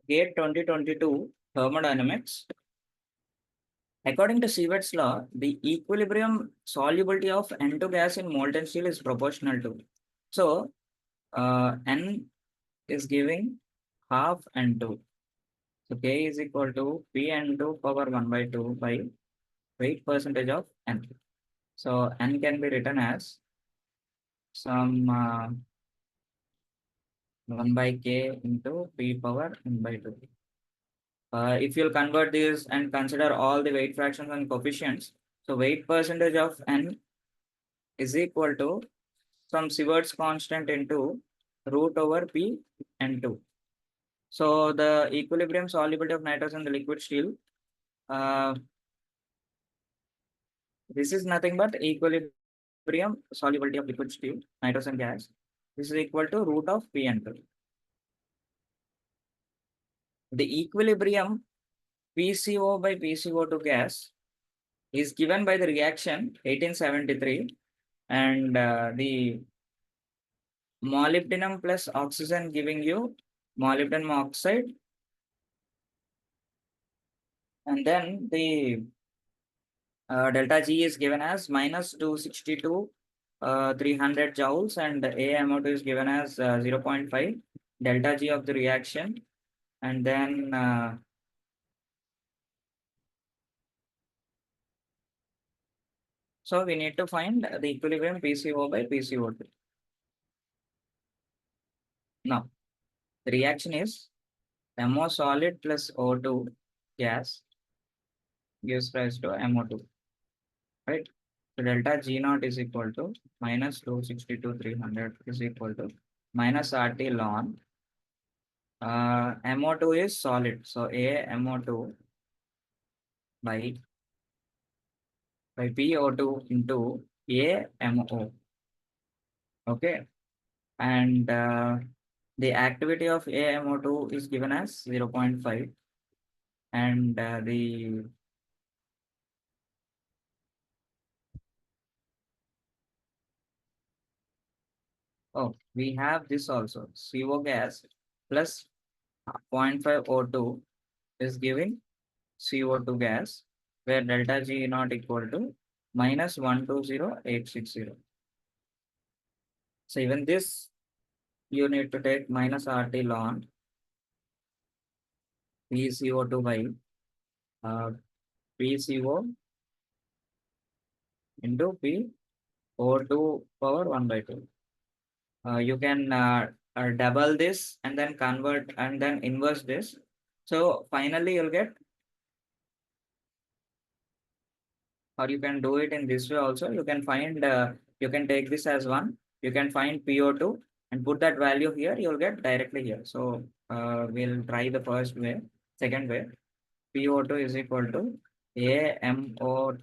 GATE 2022 Thermodynamics. According to Sievert's law, the equilibrium solubility of N2 gas in molten steel is proportional to. So, N is giving half N2. So, K is equal to Pn2 power 1 by 2 by weight percentage of N. So, N can be written as some 1 by K into P power N by 2. If you'll convert this and consider all the weight fractions and coefficients, so weight percentage of N is equal to some Sievert's constant into root over P N2. So the equilibrium solubility of nitrogen in the liquid steel, uh, this is nothing but equilibrium solubility of liquid steel, nitrogen gas. This is equal to root of P N2. The equilibrium PCO by PCO2 gas is given by the reaction 1873, and the molybdenum plus oxygen giving you molybdenum oxide, and then the delta G is given as minus 262 300 joules, and AMO2 is given as 0.5 delta G of the reaction, and then so we need to find the equilibrium PCO by PCO2. Now the reaction is MO solid plus O2 gas gives rise to MO2, right? So delta G naught is equal to minus 262 300 is equal to minus RT ln MO2 is solid. So AMO2 by PO2 into AMO. Okay. And the activity of AMO2 is given as 0.5. And we have this also. CO gas plus 0.5 O2 is giving CO2 gas, where delta G not equal to minus 120860. So even this you need to take minus RT ln PCO2 by PCO into PO2 power 1 by 2. You can double this and then convert and then inverse this. So finally you'll get, or you can do it in this way also. You can find, you can take this as 1. You can find PO2 and put that value here. You'll get directly here. So we'll try the first way. Second way, PO2 is equal to AMO2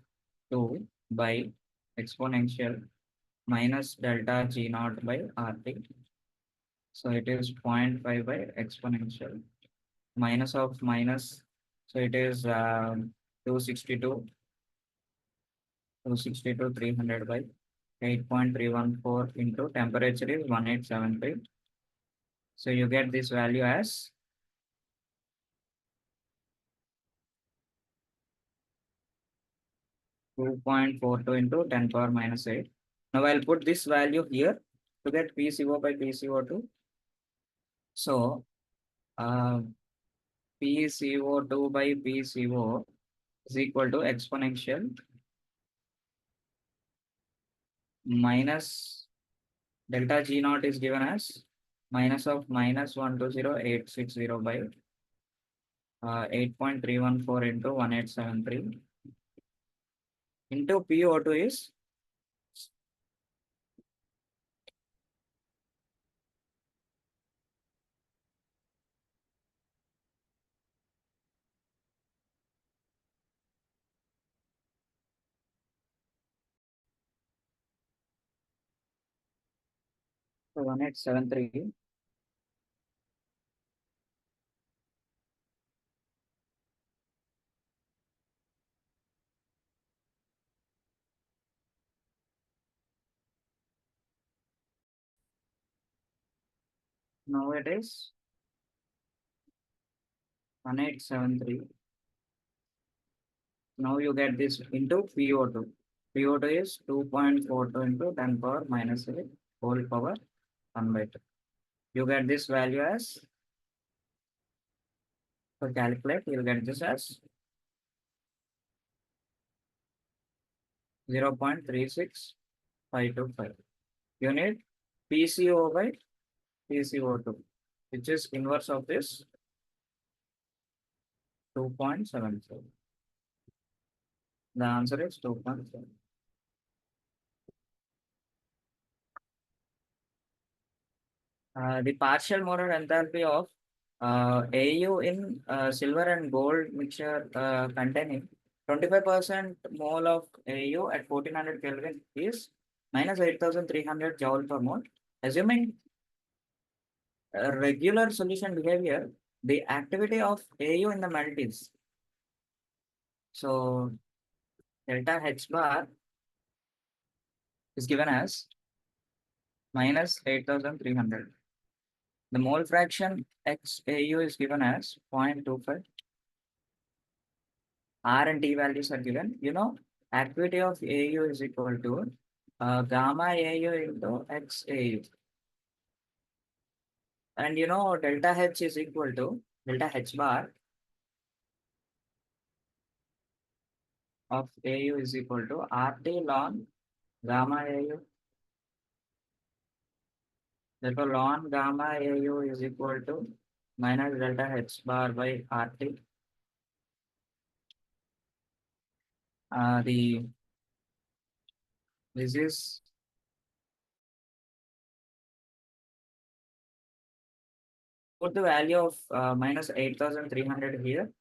by exponential minus delta G naught by RT. So it is 0.5 by exponential minus of minus. So it is 262 300 by 8.314 into temperature is 1873. So you get this value as 2.42 into 10 power minus 8. Now I'll put this value here to get PCO by PCO2. So uh, PCO2 by PCO is equal to exponential minus delta G naught is given as minus of minus 120860 by 8.314 into 1873 into PO2 is 1873. Now it is 1873. Now you get this into PO2. PO2 is 2.42 into 10 power minus 8 whole power 1 by 2. You get this value as, to calculate, you'll get this as 0.36525. You need PCO by PCO2, which is inverse of this 2.74. The answer is 2.7. The partial molar enthalpy of AU in silver and gold mixture containing 25% mole of AU at 1400 Kelvin is minus 8300 joule per mole. Assuming regular solution behavior, the activity of AU in the melt is, so delta H bar is given as minus 8300. The mole fraction XAU is given as 0.25. R and T values are given. You know, activity of AU is equal to gamma AU into XAU. And you know, delta H is equal to delta H bar of AU is equal to RT ln gamma AU. Therefore, ln gamma AU is equal to minus delta H bar by RT. This is put the value of minus 8300 here.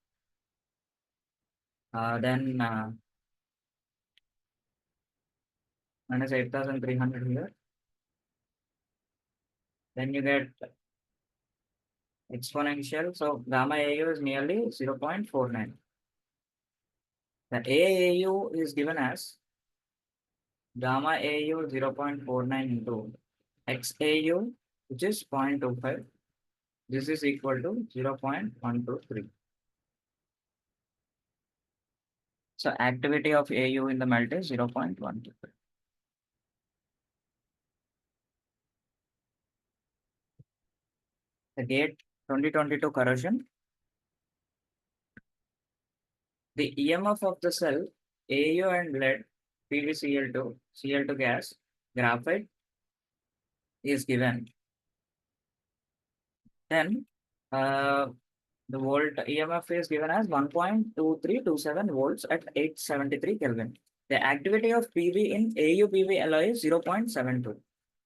Then minus 8300 here. Then you get exponential. So gamma AU is nearly 0.49. The AAU is given as gamma AU 0.49 into XAU, which is 0.25. This is equal to 0.123. So activity of AU in the melt is 0.123. The gate 2022 corrosion. The EMF of the cell AU and lead PbCl2, Cl2 gas, graphite is given. Then the volt EMF is given as 1.2327 volts at 873 Kelvin. The activity of PV in AuPV alloy is 0.72.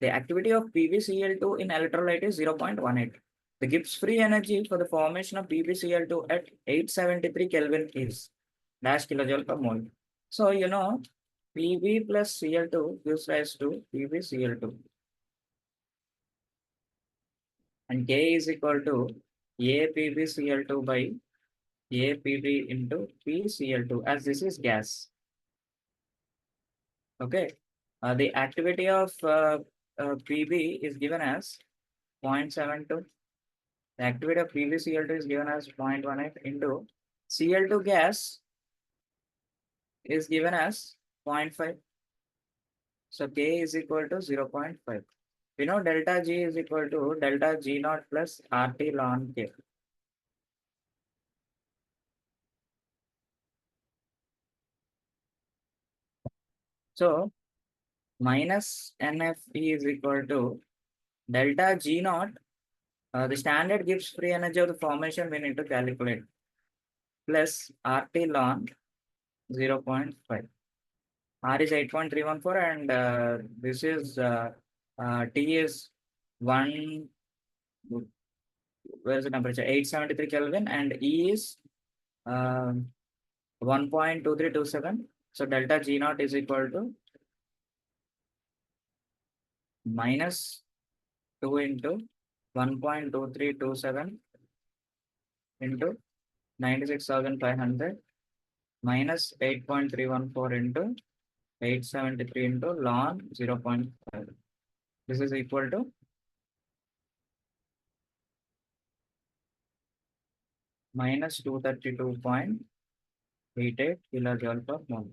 The activity of PbCl2 in electrolyte is 0.18. The Gibbs free energy for the formation of PbCl2 at 873 Kelvin is dash kilojoule per mole. So, you know, Pb plus Cl2 gives rise to PbCl2. And K is equal to APbCl2 by APb into PCl2, as this is gas. Okay. The activity of Pb is given as 0.72. The activity of PbCl2 is given as 0.18 into Cl2 gas is given as 0.5. So K is equal to 0.5. We know delta G is equal to delta G naught plus RT ln K. So minus NFE is equal to delta G naught. The standard Gibbs free energy of the formation we need to calculate plus RT ln 0.5. R is 8.314 and this is T is 1, where is the temperature? 873 Kelvin and E is 1.2327. So delta G naught is equal to minus 2 into 1.2327 into 96,500 minus 8.314 into 873 into ln 0.5. This is equal to minus 232.88 kilojoule per mole.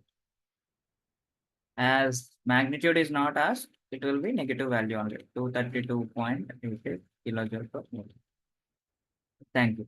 As magnitude is not asked, it will be negative value only, 232.88 kilojoule per mole. Thank you.